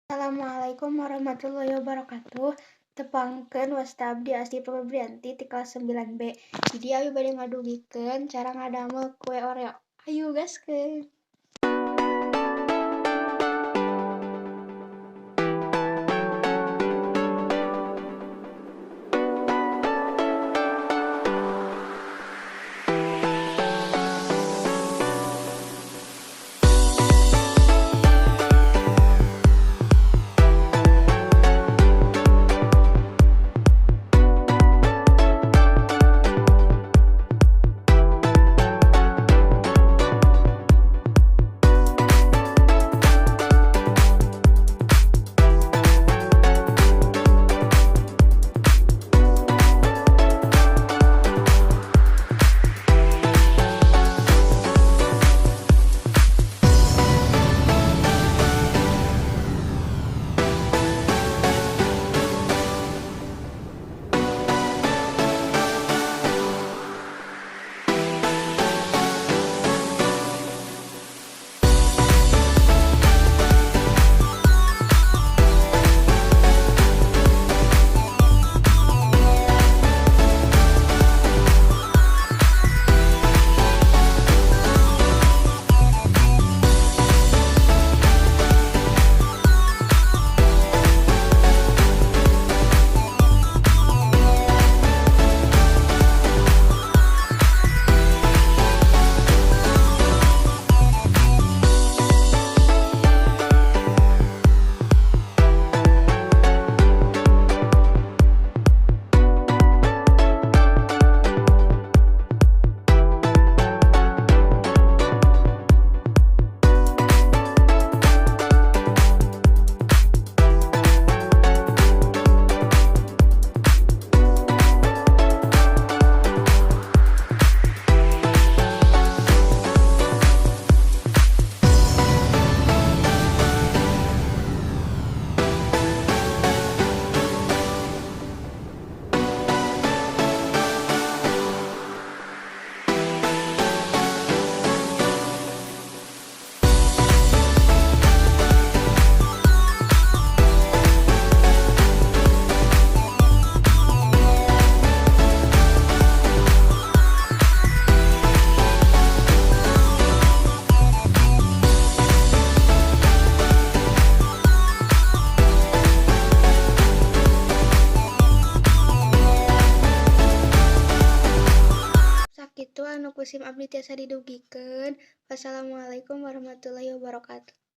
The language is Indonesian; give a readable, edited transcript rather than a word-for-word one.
Assalamualaikum warahmatullahi wabarakatuh. Tepangkeun wasta abdi Asti Febrianti ti kelas 9B. Jadi abi bade ngadugikeun cara ngadamel kue Oreo. Ayo gaskeun. Sakitu anu kusim abdi tiasa didugikeun. Wassalamualaikum warahmatullahi wabarakatuh.